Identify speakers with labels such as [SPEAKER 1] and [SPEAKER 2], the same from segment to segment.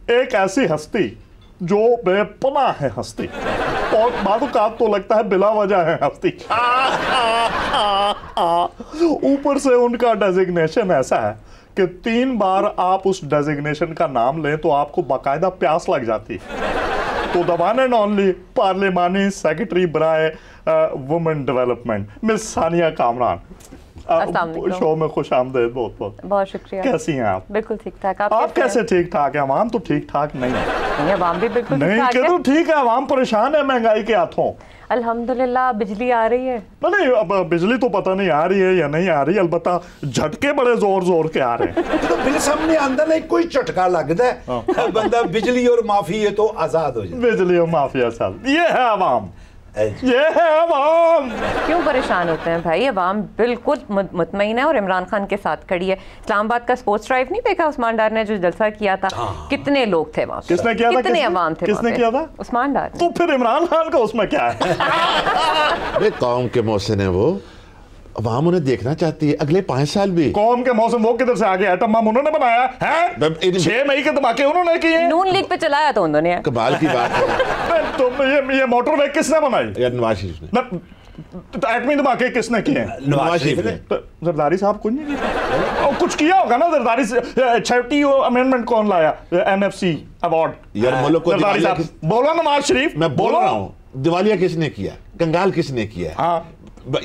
[SPEAKER 1] एक ऐसी हस्ती जो बेपनाह है हस्ती, और मालूकात तो लगता है बिला वजह है हस्ती। ऊपर से उनका डेजिग्नेशन ऐसा है कि 3 बार आप उस डेजिग्नेशन का नाम लें तो आपको बाकायदा प्यास लग जाती है। तो the one and only parliamentary secretary बराए women development miss Sania Kamran, show में खुश आमदेद। बहुत बहुत
[SPEAKER 2] बहुत शुक्रिया।
[SPEAKER 1] कैसी हैं आप?
[SPEAKER 2] बिल्कुल ठीक ठाक।
[SPEAKER 1] आप कैसे ठीक ठाक है? अवाम तो ठीक ठाक नहीं है।
[SPEAKER 2] अवाम भी बिल्कुल
[SPEAKER 1] नहीं के तो ठीक है, अवाम परेशान है महंगाई के हाथों।
[SPEAKER 2] अल्हम्दुलिल्लाह बिजली आ रही है।
[SPEAKER 1] नहीं, अब बिजली तो पता नहीं आ रही है या नहीं आ रही, अलबत्ता झटके बड़े जोर जोर के आ रहे हैं।
[SPEAKER 3] तो बिल सामने आंदा नहीं कोई झटका लगता है, बंदा बिजली और माफी है तो आजाद हो जाए।
[SPEAKER 1] बिजली और माफिया साहब, ये है अवाम, ये है अवाम।
[SPEAKER 2] क्यों परेशान होते हैं भाई? अवाम बिल्कुल मुतमईन है और इमरान खान के साथ खड़ी है। इस्लामाबाद का स्पोर्ट्स ड्राइव नहीं देखा उस्मान डार ने जो जलसा किया था? कितने लोग थे वहाँ?
[SPEAKER 1] किसने किया था?
[SPEAKER 2] कितने अवाम थे?
[SPEAKER 1] किसने किया था?
[SPEAKER 2] उस्मान डार।
[SPEAKER 1] तो फिर इमरान खान का उसमें क्या है?
[SPEAKER 4] कौम के मौसम है वो, अवाम उन्हें देखना चाहती है अगले 5 साल भी।
[SPEAKER 1] कौम के मौसम वो किधर से आ गया? एटम बम उन्होंने बनाया है, 6 मई के धमाके उन्होंने किए।
[SPEAKER 2] नून लीग पे चलाया था उन्होंने।
[SPEAKER 4] कमाल की बात है।
[SPEAKER 1] तो ये मोटरवे किसने बनाई?
[SPEAKER 4] यार नवाज शरीफ ने।
[SPEAKER 1] तो एटमी धमाके किसने किए?
[SPEAKER 4] नवाज शरीफ ने।
[SPEAKER 1] जरदारी साहब कुछ नहीं किया, कुछ किया होगा ना जरदारी से। 60 अमेंडमेंट कौन लाया? NFC award.
[SPEAKER 4] यार मुल्क को
[SPEAKER 1] जरदारी साहब बोलो। नवाज शरीफ
[SPEAKER 4] मैं बोल रहा हूँ, दिवालिया किसने किया? कंगाल किसने किया?
[SPEAKER 1] हाँ,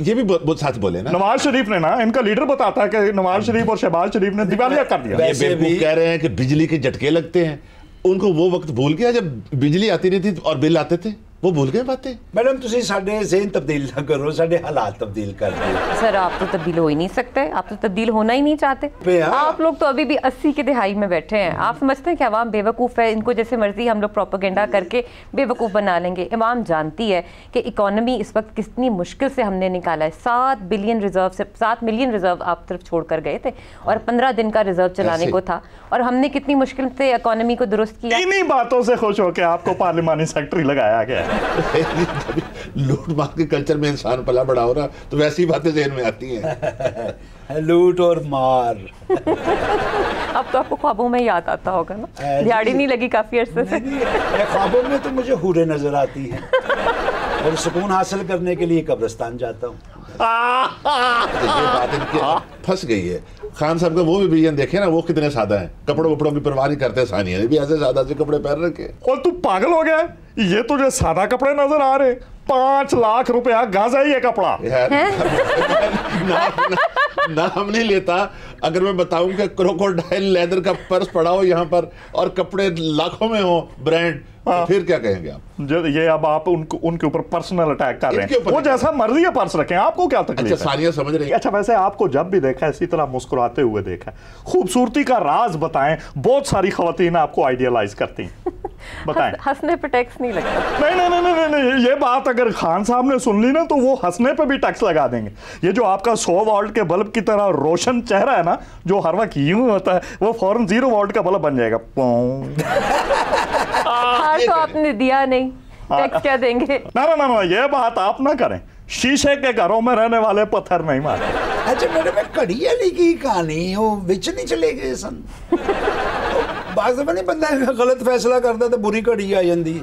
[SPEAKER 4] ये भी बहुत सच बोले ना।
[SPEAKER 1] नवाज शरीफ ने ना, इनका लीडर बताता है कि नवाज शरीफ और शहबाज शरीफ ने दिवालिया कर दिया।
[SPEAKER 4] ये बेवकूफ कह रहे हैं कि बिजली के झटके लगते हैं। उनको वो वक्त भूल गया जब बिजली आती नहीं थी और बिल आते थे, वो भूल गए बातें।
[SPEAKER 3] मैडम तुसी साडे ज़हन तब्दील ना करो, साडे हालात तब्दील कर दो।
[SPEAKER 2] सर आप तो तब्दील हो ही नहीं सकते, आप तो तब्दील होना ही नहीं चाहते। आप लोग तो अभी भी 80 की दिहाई में बैठे हैं। आप समझते हैं कि अवाम बेवकूफ़ है, इनको जैसे मर्जी हम लोग प्रोपेगेंडा करके बेवकूफ़ बना लेंगे। अवाम जानती है कि इकॉनमी इस वक्त कितनी मुश्किल से हमने निकाला है। 7 बिलियन रिजर्व से 7 मिलियन रिजर्व आप तरफ छोड़ कर गए थे और 15 दिन का रिजर्व चलाने को था, और हमने कितनी मुश्किल से इकॉनमी को दुरुस्त किया।
[SPEAKER 1] इन्हीं बातों से खुश होकर आपको पार्लिमानी सेक्रेटरी लगाया गया।
[SPEAKER 4] लूट मार के कल्चर में इंसान पला बड़ा हो रहा, तो वैसी बातें ज़हन में आती हैं।
[SPEAKER 3] लूट और मार।
[SPEAKER 2] अब तो आपको ख्वाबों में याद आता होगा ना? दिहाड़ी नहीं लगी काफी अरसे से।
[SPEAKER 3] ख्वाबों में तो मुझे हूरें नजर आती हैं और सुकून हासिल करने के लिए कब्रिस्तान जाता हूँ।
[SPEAKER 4] बात इनकी फंस गई है। खान साहब का वो भी विजन देखे ना, वो कितने सादा हैं, कपड़ों वपड़ों की परवाह नहीं करते। सानिया ने भी ऐसे सादा से कपड़े पहन रखे।
[SPEAKER 1] और तू पागल हो गया? ये तो जो सादा कपड़े नजर आ रहे, 5 लाख रुपया गाजा है ये कपड़ा।
[SPEAKER 4] नाम नहीं लेता, अगर मैं बताऊं कि क्रोकोडाइल लेदर का पर्स पड़ा हो यहाँ पर और कपड़े लाखों में हो ब्रांड, तो फिर क्या कहेंगे आप?
[SPEAKER 1] ये अब आप उनके ऊपर पर्सनल अटैक कर रहे हैं। वो जैसा मर्जी है पर्स रखें, आपको क्या तकलीफ?
[SPEAKER 4] अच्छा सानिया समझ रही है।
[SPEAKER 1] अच्छा वैसे आपको जब भी देखा इसी तरह मुस्कुराते हुए देखा, खूबसूरती का राज बताएं। बहुत सारी खवातीन आपको आइडियलाइज करती हैं, बताएं।
[SPEAKER 2] हंसने पे टैक्स नहीं लगता।
[SPEAKER 1] नहीं नहीं नहीं नहीं नहीं, ये बात अगर खान साहब ने सुन ली ना तो वो हंसने पे भी टैक्स लगा देंगे। ये जो आपका 100 वोल्ट के बल्ब की तरह रोशन चेहरा है ना, जो हर वक्त यूं होता है, वो फौरन 0 वोल्ट का बल्ब बन जाएगा।
[SPEAKER 2] तो आपने दिया नहीं, टैक्स क्या देंगे?
[SPEAKER 1] ना ना ना, ये बात आप ना करें। शीशे के घरों में रहने वाले पत्थर नहीं मारते।
[SPEAKER 3] अच्छा मेरे में कड़ी वाली की कहानी वो विच नहीं चले गए सन। बाज़ दफा नहीं बंदा गलत फैसला करता तो बुरी घड़ी आ जाती।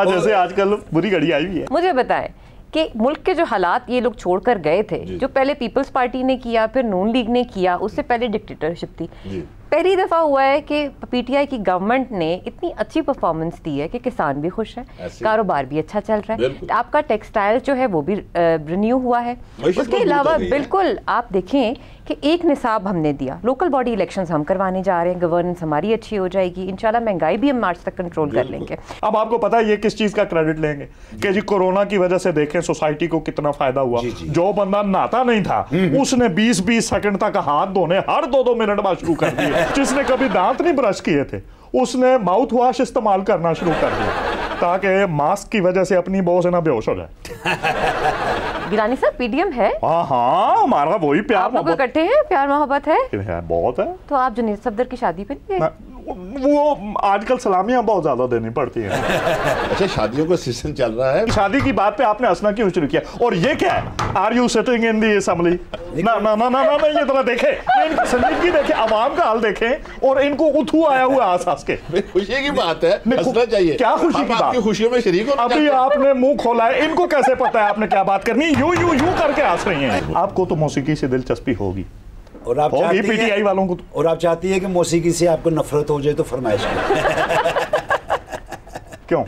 [SPEAKER 1] जैसे आजकल बुरी घड़ी आई हुई है।
[SPEAKER 2] मुझे बताएं कि मुल्क के जो हालात ये लोग छोड़कर गए थे, जो पहले पीपल्स पार्टी ने किया, फिर नून लीग ने किया, उससे पहले डिक्टेटरशिप थी। पहली दफ़ा हुआ है कि पीटीआई की गवर्नमेंट ने इतनी अच्छी परफॉर्मेंस दी है कि किसान भी खुश है, कारोबार भी अच्छा चल रहा है, आपका टेक्सटाइल जो है वो भी रिन्यू हुआ है। उसके अलावा बिल्कुल आप देखें कि एक निसाब हमने दिया, लोकल बॉडी इलेक्शंस हम करवाने जा रहे हैं, गवर्नेंस हमारी अच्छी हो जाएगी, इंशाल्लाह महंगाई भी हम मार्च तक कंट्रोल कर लेंगे।
[SPEAKER 1] अब आपको पता है ये किस चीज़ का क्रेडिट लेंगे कि जी कोरोना की वजह से देखें सोसाइटी को कितना फायदा हुआ। जो बंदा नहाता नहीं था उसने 20-20 सेकंड तक हाथ धोने हर 2-2 मिनट बाद शुरू कर दिए। जिसने कभी दांत नहीं ब्रश किए थे उसने माउथ वॉश इस्तेमाल करना शुरू कर दिया ताकि मास्क की वजह से अपनी बहू से ना बेहोश हो जाए।
[SPEAKER 2] गिलानी साहब पीडीएम है?
[SPEAKER 1] हाँ हमारा वही प्यार
[SPEAKER 2] मोहब्बत इकट्ठे हैं, प्यार मोहब्बत है
[SPEAKER 1] बहुत है।
[SPEAKER 2] तो आप जुनेद सफदर की शादी पे नहीं गए?
[SPEAKER 1] वो आजकल सलामियां बहुत ज्यादा देनी पड़ती हैं।
[SPEAKER 4] अच्छा, शादियों का सीजन चल रहा है,
[SPEAKER 1] शादी की बात पे आपने हंसना क्यों शुरू किया? और ये क्या है? Are you sitting in the assembly? ना ना ना ना ना, ये तरह देखे, इनकी संजीदगी देखे, आवाम का हाल देखें और इनको उठू आया हुआ हंस के।
[SPEAKER 4] खुशी की बात है, हंसना चाहिए।
[SPEAKER 1] क्या खुशी की बात?
[SPEAKER 4] आपकी खुशियों में शरीक हो।
[SPEAKER 1] अभी आपने मुंह खोला है, इनको कैसे पता है आपने क्या बात करनी? यू यू यू करके हंस रही हैं। आपको तो मौसीकी से दिलचस्पी होगी
[SPEAKER 3] और आप चाहती हैं
[SPEAKER 1] पीटीआई वालों को,
[SPEAKER 3] और आप चाहती है कि मौसीकी से आपको नफरत हो जाए तो फरमाइश
[SPEAKER 1] क्यों?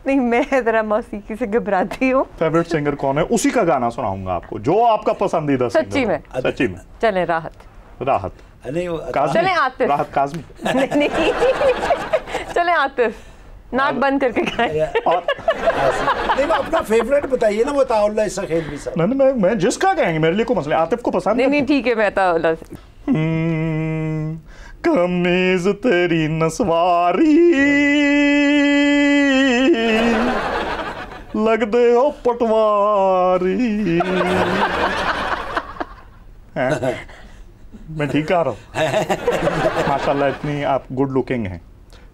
[SPEAKER 2] नहीं, मैं जरा मौसीकी से घबराती हूँ।
[SPEAKER 1] फेवरेट सिंगर कौन है? उसी का गाना सुनाऊंगा आपको जो आपका पसंदीदा सिंगर।
[SPEAKER 2] सच्ची में?
[SPEAKER 1] सच्ची में।
[SPEAKER 2] चलें राहत।
[SPEAKER 1] राहत
[SPEAKER 3] नहीं,
[SPEAKER 2] चलें आतिफ।
[SPEAKER 1] राहत काज़मी।
[SPEAKER 2] नहीं चलें आतिफ, नाक बंद करके गाएं।
[SPEAKER 3] नहीं, अपना फेवरेट बताइए ना, वो ताउल्ला इसा खेल भी सब।
[SPEAKER 1] नहीं, मैं जिसका कहेंगे, मेरे लिए कोई मसला। आतिफ को पसंद
[SPEAKER 2] नहीं ठीक है, मैं ताउल्ला से।
[SPEAKER 1] कमीज तेरी नसवारी लग दे ओ पटवारी। मैं ठीक आ रहा हूँ? माशाल्लाह, इतनी आप गुड लुकिंग हैं।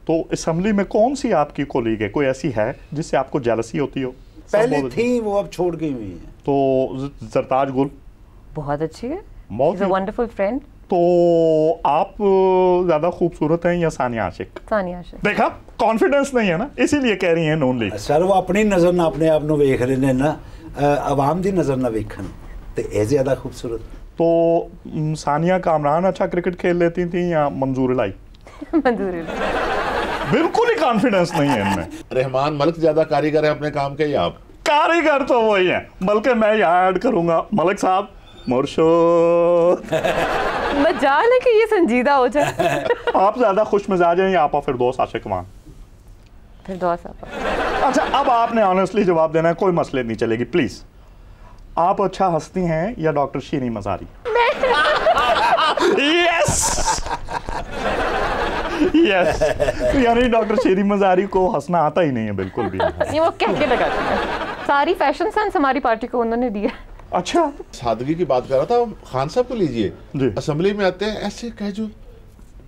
[SPEAKER 1] तो असेंबली में कौन सी आपकी कोलीग है, कोई ऐसी है जिससे आपको जेलसी होती हो?
[SPEAKER 3] पहले थी, वो अब छोड़ गई हुई है।
[SPEAKER 1] तो जरताज गुल
[SPEAKER 2] बहुत अच्छी है,
[SPEAKER 1] बहुत
[SPEAKER 2] वंडरफुल फ्रेंड।
[SPEAKER 1] तो आप ज्यादा खूबसूरत हैं या सानिया आशिक?
[SPEAKER 2] सानिया आशिक।
[SPEAKER 1] देखा, कॉन्फिडेंस नहीं है ना, इसीलिए कह रही हैं नून लीग।
[SPEAKER 3] सर, वो अपनी नजर ना अपने आप वेख रहे ने ना, आवाम दी नजर ना वेखन ते ए ज्यादा खूबसूरत।
[SPEAKER 1] तो सानिया कामरान अच्छा क्रिकेट खेल लेती थी या मंजूर लाई?
[SPEAKER 2] मंजूर।
[SPEAKER 1] बिल्कुल ही कॉन्फिडेंस नहीं है इनमें।
[SPEAKER 4] रहमान मलिक ज्यादा कारीगर है अपने काम के या आप?
[SPEAKER 1] कारीगर तो वही है, बल्कि मैं यहाँ ऐड करूंगा, मलिक साहब मुर्शद।
[SPEAKER 2] मजाल है कि ये संजीदा हो जाए।
[SPEAKER 1] आप ज्यादा खुश मिजाज हैं या आप फिरदौस आशिक मान?
[SPEAKER 2] फिरदौस आपा।
[SPEAKER 1] अच्छा, अब आपने ऑनेस्टली जवाब देना है, कोई मसले नहीं चलेगी, प्लीज। आप अच्छा हंसती हैं या doctor Shireen Mazari? Yes yes. यानी डॉक्टर शीरी मजारी को हंसना आता ही नहीं है बिल्कुल भी।
[SPEAKER 2] ये वो कह के लगाती है। सारी फैशन सेंस हमारी पार्टी को उन्होंने दिया।
[SPEAKER 1] अच्छा,
[SPEAKER 4] सादगी की बात कर रहा था, खान साहब को लीजिए, असेंबली में आते हैं ऐसे कैजुअल।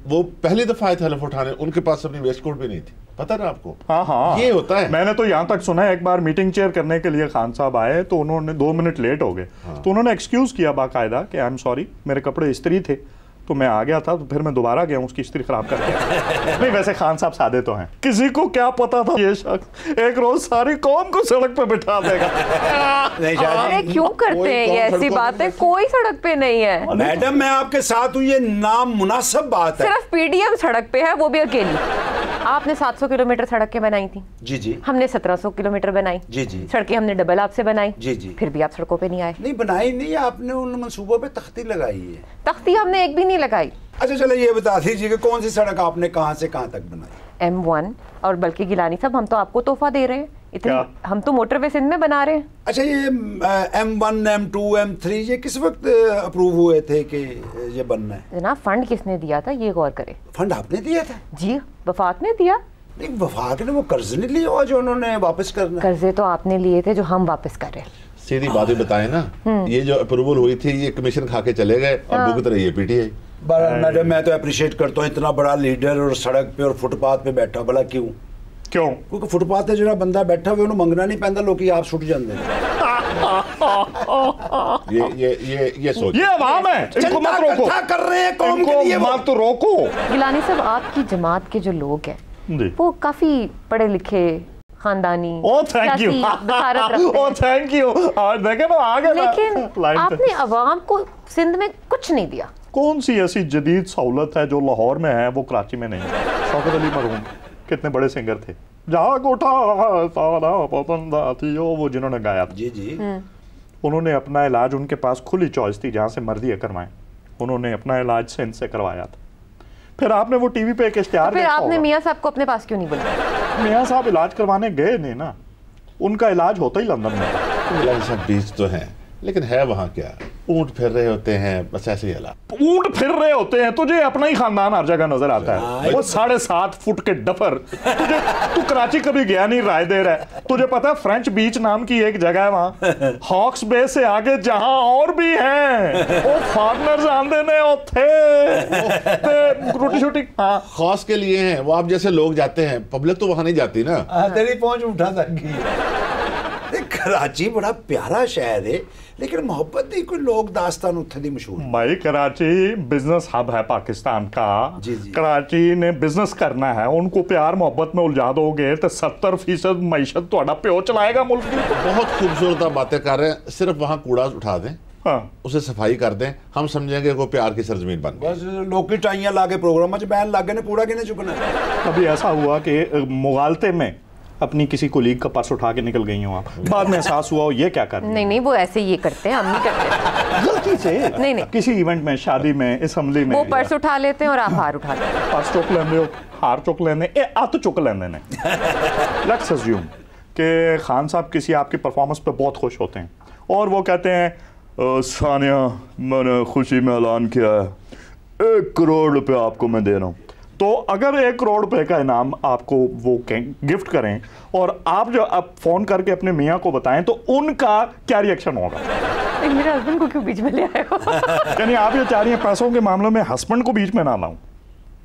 [SPEAKER 4] वो पहली दफा आए थे हलफ उठाने, उनके पास अपनी वेस्ट कोट भी नहीं थी, पता ना आपको?
[SPEAKER 1] हाँ,
[SPEAKER 4] ये होता है।
[SPEAKER 1] मैंने तो यहाँ तक सुना है, एक बार मीटिंग चेयर करने के लिए खान साहब आए तो उन्होंने 2 मिनट लेट हो गए। तो उन्होंने एक्सक्यूज किया बाकायदा कि आई एम सॉरी, मेरे कपड़े इस्त्री थे तो मैं आ गया था, तो फिर मैं दोबारा गया, उसकी इस्त्री खराब कर दिया। नहीं, वैसे खान साहब सादे तो हैं, किसी को क्या पता था ये शख्स एक रोज सारी कौम को सड़क पे बिठा देगा।
[SPEAKER 2] अरे क्यों करते हैं ये ऐसी बातें? कोई सड़क पे नहीं है
[SPEAKER 3] मैडम, मैं आपके साथ हूँ, ये नामुनासिब बात है।
[SPEAKER 2] सिर्फ पीडीएम सड़क पे है, वो भी अकेली। आपने 700 किलोमीटर सड़कें बनाई थी,
[SPEAKER 3] जी जी।
[SPEAKER 2] हमने 1700 किलोमीटर बनाई,
[SPEAKER 3] जी जी।
[SPEAKER 2] सड़कें हमने डबल आपसे बनाई,
[SPEAKER 3] जी जी।
[SPEAKER 2] फिर भी आप सड़कों पे नहीं आए।
[SPEAKER 3] नहीं बनाई नहीं, आपने उन मंसूबों पे तख्ती लगाई है।
[SPEAKER 2] तख्ती हमने एक भी नहीं लगाई।
[SPEAKER 3] अच्छा चलो ये बता दीजिए कि कौन सी सड़क आपने कहाँ से कहाँ तक बनाई?
[SPEAKER 2] M1। और बल्कि गिलानी साहब, हम तो आपको तोहफा दे रहे हैं इतनी, हम तो मोटरवे सिंध में बना रहे हैं।
[SPEAKER 3] अच्छा, ये M1, M2, M3 ये किस वक्त अप्रूव हुए थे कि ये बनना है?
[SPEAKER 2] जनाब, फंड किसने दिया था ये गौर करें।
[SPEAKER 3] फंड आपने दिया था?
[SPEAKER 2] जी, वफाक ने दिया।
[SPEAKER 3] नहीं, वफाक ने वो कर्ज नहीं लिया हुआ जो उन्होंने वापस करना?
[SPEAKER 2] कर्जे तो आपने लिए थे जो हम वापस कर रहे हैं।
[SPEAKER 4] सीधी बातें बताए ना, ये जो अप्रूवल हुई थी ये कमीशन खा के चले गए और भुगत रही है पीटीआई।
[SPEAKER 3] मैडम, मैं तो अप्रिशिएट करता हूँ, इतना बड़ा लीडर और सड़क पे और फुटपाथ पे बैठा, भला क्यों? क्योंकि फुटपाथ पे जो बंदा बैठा हुआ उन्हें मंगना नहीं पैंदा, लोग आप छुट जाते हैं।
[SPEAKER 4] ये सोच,
[SPEAKER 1] ये अवाम है, इनको मत रोको।
[SPEAKER 3] कर रहे हैं कौम के लिए,
[SPEAKER 1] मत रोको।
[SPEAKER 2] गिलानी साहब, आपकी जमात के जो लोग हैं वो काफी पढ़े लिखे, खानदानी,
[SPEAKER 1] थैंक यू, थैंक यू। देखे ना आगे,
[SPEAKER 2] लेकिन आपने अवाम को सिंध में कुछ नहीं दिया।
[SPEAKER 1] कौन सी ऐसी जदीद सहूलत है जो लाहौर में है वो कराची में नहीं है? शौकत अली मरहूम कितने बड़े सिंगर थे, जाग उठा सारा पसंद आती हो, वो जिन्होंने गाया था।
[SPEAKER 3] जी जी।
[SPEAKER 1] उन्होंने अपना इलाज, उनके पास खुली चॉइस थी, जहाँ से मर्जी है करवाएं, उन्होंने अपना इलाज सिंध से करवाया था। फिर आपने वो टीवी पे एक इश्तिहार
[SPEAKER 2] फिर आपने मियाँ साहब को अपने पास क्यों नहीं बुलाया?
[SPEAKER 1] मियाँ साहब इलाज करवाने गए नहीं ना, उनका इलाज होता ही लंदन में था।
[SPEAKER 4] बीच तो है लेकिन है वहाँ क्या? ऊंट फिर रहे होते हैं, बस ऐसे ही हालात।
[SPEAKER 1] ऊंट फिर रहे होते हैं, तुझे अपना ही खानदान हर जगह नजर आता है। वो 7.5 फुट के डफर, तू कराची कभी गया नहीं, राय दे रहा है। तुझे पता है फ्रेंच बीच नाम की एक जगह है वहां, हॉक्स बे से आगे, जहां और भी हैं वो फॉरनर्स आंदे ने रोटी छोटी
[SPEAKER 4] खास के लिए हैं। वो आप जैसे लोग जाते हैं, पब्लिक तो वहां नहीं जाती ना।
[SPEAKER 3] तेरी पहुंच उठा था। कराची बड़ा प्यारा शहर है, लेकिन मोहब्बत दी कोई लोग दास्तान उत्थे दी मशहूर।
[SPEAKER 1] भाई कराची बिजनेस हब है पाकिस्तान का।
[SPEAKER 3] जी जी।
[SPEAKER 1] कराची ने बिजनेस करना है, उनको प्यार मोहब्बत में उलझा दोगे तो 70% मईशत तुम्हारा प्यो चलाएगा मुल्क की।
[SPEAKER 4] बहुत खूबसूरत आप बातें कर रहे हैं, सिर्फ वहां कूड़ा उठा दें,
[SPEAKER 1] हाँ,
[SPEAKER 4] उसे सफाई कर दें, हम समझेंगे वो प्यार की सरजमीन बन गई।
[SPEAKER 3] बस लोग की टाइयां लाके प्रोग्राम च बैन लागे ने, कूड़ा किने चुकना।
[SPEAKER 1] कभी ऐसा हुआ कि मुगालते में अपनी किसी कोलीग का पर्स उठा के निकल गई हो आप, बाद में एहसास हुआ हो ये क्या कर रही है?
[SPEAKER 2] नहीं, वो ऐसे ये करते हैं, हम नहीं करते
[SPEAKER 1] गलती से। नहीं, किसी इवेंट में, शादी में, असेंबली में
[SPEAKER 2] वो पर्स उठा लेते हैं और आप हार उठा लेते हैं।
[SPEAKER 1] पर्स चुक लेंदे हो, हार चुक लेंदे, तो चुक लेंदे ने। लेट्स अज्यूम कि खान साहब किसी आपकी परफॉर्मेंस पे बहुत खुश होते हैं और वो कहते हैं सानिया, मैंने खुशी में ऐलान किया है 1 करोड़ रुपए आपको मैं दे रहा हूँ। तो अगर 1 करोड़ रुपए का इनाम आपको वो गिफ्ट करें और आप जो अब फोन करके अपने मियाँ को बताएं, तो उनका क्या रिएक्शन होगा?
[SPEAKER 2] मेरे हस्बैंड को क्यों बीच में ले आए हो?
[SPEAKER 1] यानी आप ये चाह रही हैं पैसों के मामलों में हस्बैंड को बीच में ना लाऊं?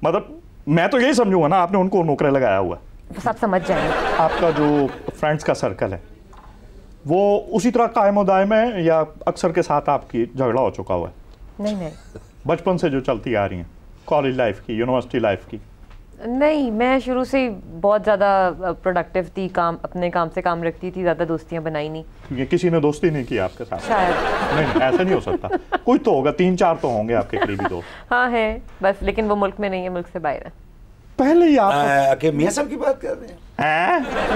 [SPEAKER 1] मतलब मैं तो यही समझूंगा ना, आपने उनको नौकरे लगाया हुआ है।
[SPEAKER 2] सब समझ जाएंगे।
[SPEAKER 1] आपका जो फ्रेंड्स का सर्कल है वो उसी तरह कायम दायम है या अक्सर के साथ आपकी झगड़ा हो चुका हुआ है?
[SPEAKER 2] नहीं,
[SPEAKER 1] बचपन से जो चलती आ रही हैं, कॉलेज लाइफ की, यूनिवर्सिटी लाइफ की?
[SPEAKER 2] नहीं, मैं शुरू से बहुत ज़्यादा प्रोडक्टिव थी, अपने काम से काम रखती थी, ज़्यादा दोस्तियां बनाई नहीं।
[SPEAKER 1] क्योंकि किसी ने दोस्ती नहीं की आपके साथ?
[SPEAKER 2] शायद।
[SPEAKER 1] नहीं, ऐसा नहीं हो सकता। कोई तो होगा, 3-4 तो होंगे आपके करीबी दोस्त।
[SPEAKER 2] हाँ है, बस, लेकिन वो मुल्क में नहीं है, मुल्क से बाहर है।
[SPEAKER 1] पहले ही आप
[SPEAKER 3] मियां साहब की बात कर रहे हैं?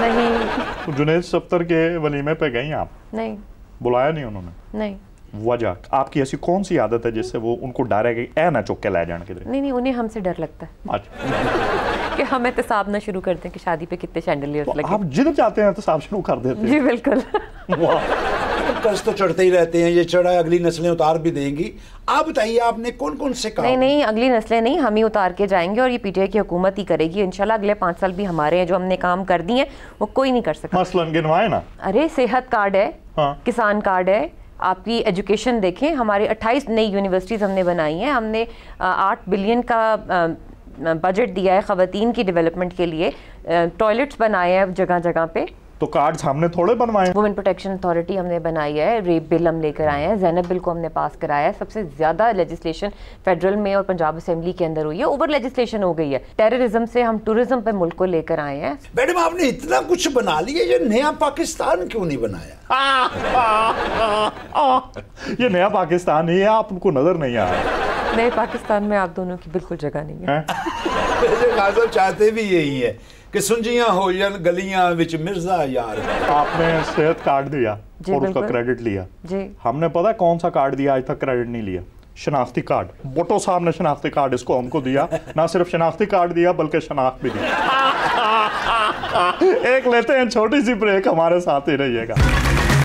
[SPEAKER 2] नहीं।
[SPEAKER 1] तो जुनैद सफ्तर के वलीमे पे गई आप?
[SPEAKER 2] नहीं।
[SPEAKER 1] बुलाया नहीं उन्होंने?
[SPEAKER 2] नहीं।
[SPEAKER 1] वजह आपकी ऐसी कौन सी आदत है जिससे वो उनको डर है कि ए ना चुक के ले जाने के लिए?
[SPEAKER 2] नहीं, उन्हें हमसे डर लगता है।
[SPEAKER 1] अच्छा।
[SPEAKER 2] कि हम एहतसाब ना शुरू करते हैं कि शादी पे कितने शैंडलियर्स
[SPEAKER 1] तो
[SPEAKER 2] लगे।
[SPEAKER 1] आप जिधर चाहते हैं एहतसाब शुरू कर देते हैं?
[SPEAKER 2] जी बिल्कुल।
[SPEAKER 3] कर्ज तो चढ़ते ही रहते हैं, ये चढ़ा अगली नस्लें उतार भी देंगी। आप बताइए आपने कौन कौन से काम?
[SPEAKER 2] नहीं, अगली नस्लें नहीं, हम ही उतार के जाएंगे और ये पीटीआई की हुकूमत ही करेगी इंशाल्लाह। अगले 5 साल भी हमारे हैं, जो हमने काम कर दिए वो कोई नहीं कर सकता।
[SPEAKER 1] मसलन गिनवाए ना।
[SPEAKER 2] अरे सेहत कार्ड है,
[SPEAKER 1] हाँ।
[SPEAKER 2] किसान कार्ड है, आपकी एजुकेशन देखें, हमारी 28 नई यूनिवर्सिटीज़ हमने बनाई हैं, हमने 8 बिलियन का बजट दिया है ख़वातीन की डेवलपमेंट के लिए, टॉयलेट्स बनाए हैं जगह जगह पे।
[SPEAKER 1] तो कार्ड्स हमने थोड़े बनवाए हैं।
[SPEAKER 2] वुमेन प्रोटेक्शन अथॉरिटी हमने बनाई है, रेप बिल हम लेकर आए हैं, ज़ैनब बिल को हमने पास कराया है। सबसे ज़्यादा लेजिस्लेशन फेडरल में और पंजाब असेंबली के अंदर हुई है, ओवर लेजिस्लेशन हो गई है। टेररिज्म से हम टूरिज्म पे मुल्क को लेकर आए हैं।
[SPEAKER 3] मैडम आपने इतना कुछ बना लिया, ये नया पाकिस्तान क्यों नहीं बनाया?
[SPEAKER 1] ये नया पाकिस्तान ही है, आपको नजर नहीं आ रहा?
[SPEAKER 2] नए पाकिस्तान में आप दोनों की बिल्कुल जगह नहीं है।
[SPEAKER 3] खान चाहते भी यही है कि सुंजियां हो गलियां विच मिर्जा यार।
[SPEAKER 1] आपने सेहत कार्ड दिया और उसका क्रेडिट लिया
[SPEAKER 2] जी।
[SPEAKER 1] हमने पता कौन सा कार्ड दिया, आज तक क्रेडिट नहीं लिया। शनाख्ती कार्ड। भुट्टो साहब ने शनाख्ती कार्ड इसको हमको दिया, ना सिर्फ शनाख्ती कार्ड दिया बल्कि शनाख्त भी दिया। एक लेते हैं छोटी सी ब्रेक, हमारे साथ ही रहिएगा।